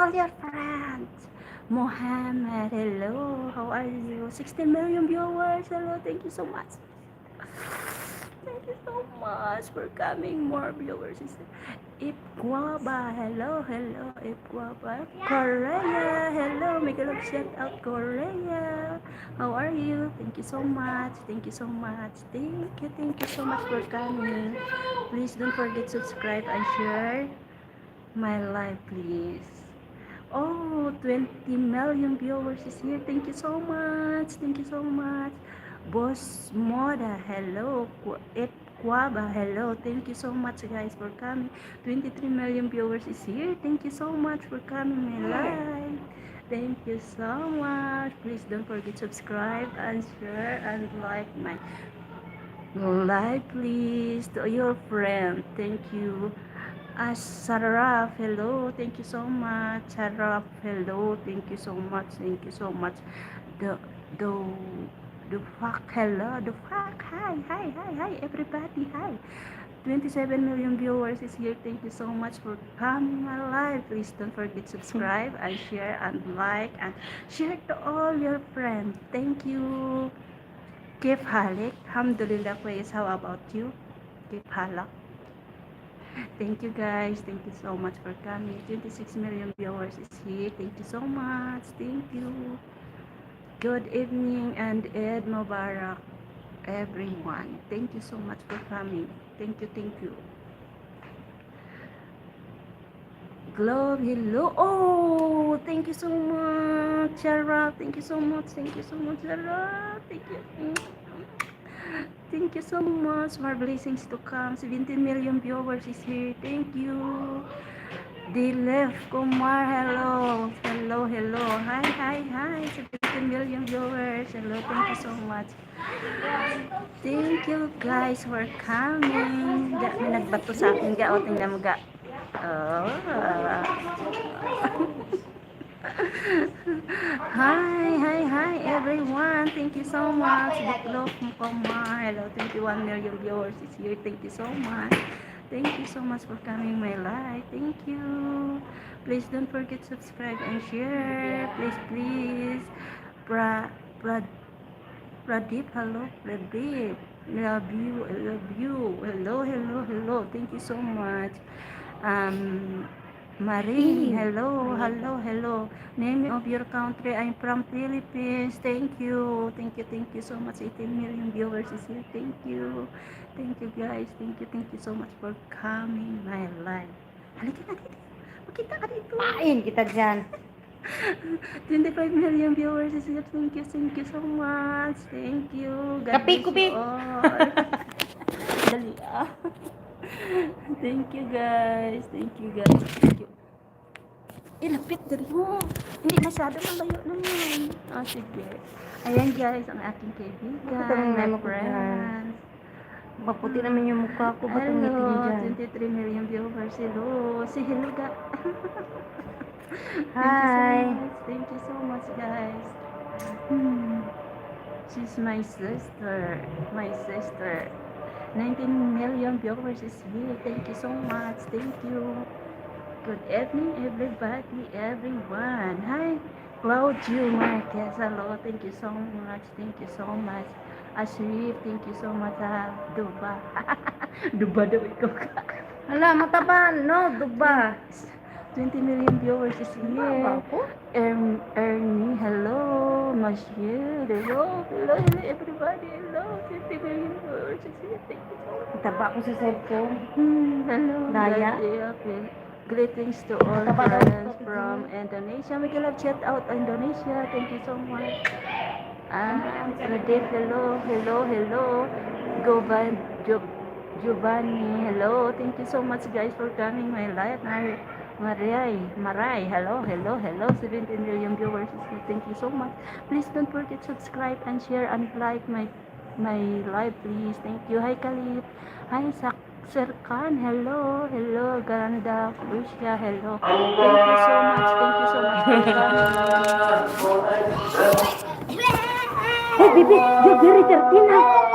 all your friends. Mohammed, hello. How are you? 16 million viewers. Hello, thank you so much. Thank you so much for coming. More viewers. Ipguaba, hello, hello, Ipguaba. Korea, hello. Make a look shout out Korea. How are you? Thank you so much. Thank you so much. Thank you so much for coming. Please don't forget to subscribe and share my live, please. Oh, 20 million viewers is here. Thank you so much. Thank you so much. Boss Moda, hello. Kwaba, hello. Thank you so much, guys, for coming. 23 million viewers is here. Thank you so much for coming my live. Thank you so much. Please don't forget to subscribe and share and like my live, please, to your friend. Thank you. Saraf, hello, thank you so much. Saraf, hello, thank you so much. Thank you so much. The the the fuck, hello, the fuck, hi, everybody, hi. 27 million viewers is here. Thank you so much for coming my live. Please don't forget to subscribe and share and like and share to all your friends. Thank you. Kif halik, alhamdulillah, please. How about you? Kif halak. Thank you guys. Thank you so much for coming. 26 million viewers is here. Thank you so much. Thank you. Good evening and Eid Mubarak, everyone. Thank you so much for coming. Thank you, thank you. Globe, hello. Oh, thank you so much, Shara. Thank you so much. Thank you so much, Shara. Thank you. Thank you so much. More blessings to come. 17 million viewers is here. Thank you. Dilef Kumar, hello. Hello. Hi. 17 million viewers. Hello, thank you so much. Thank you guys for coming. May nagbato sa akin ga. O, tingnan mo ga. Oh. Hi everyone. Thank you so much. Diklop Kumar. Hello, 21 million viewers is here. Thank you so much. Thank you so much for coming my live. Thank you. Please don't forget to subscribe and share. Please. Pradeep, hello. Pradeep. Love you. Hello. Thank you so much. Marie, hello. Name of your country. I'm from Philippines. Thank you so much. 18 million viewers is here. Thank you guys. Thank you so much for coming my live. Halika na dito. Makita ka dito. Pain kita dyan. 25 million viewers is here. Thank you so much. Thank you. God Kapi, bless kupi. you all. Dali ah. Thank you guys. Thank you. Ilapit din mo. Hindi masyado malayo naman. Oh, sige. Ayan guys, ang aking kaibigan, my friends. Maputi naman yung mukha ko. Ba't ang ngiti niyo dyan? 23 million viewers. Hello. Si hello ga. Hi. Thank you so much guys. She's my sister. 19 million viewers is here. Thank you so much. Thank you. Good evening, everybody, everyone. Hi, Claudio Marquez. Hello, thank you so much. Ashrif, thank you so much. Duba. Duba daw ikaw ka. Hala, mataba. No, duba. 20 million viewers is here. Ernie, hello. Monsieur, hello, everybody. Hello, 20 million viewers is here. Thank you so much. Mataba ko sa cellphone. Hello. Daya. Okay. Greetings to all friends from Indonesia. Make a love shout out Indonesia. Thank you so much. Pradeep, hello. Giovanni, hello. Thank you so much guys for coming my live. Maray, hello. 17 million viewers. Thank you so much. Please don't forget to subscribe and share and like my live, please. Thank you. Hi Khalid. Hi Serkan, hello, Ganda, Russia, hello. Thank you so much for coming. Hey, baby, you're very dirty now.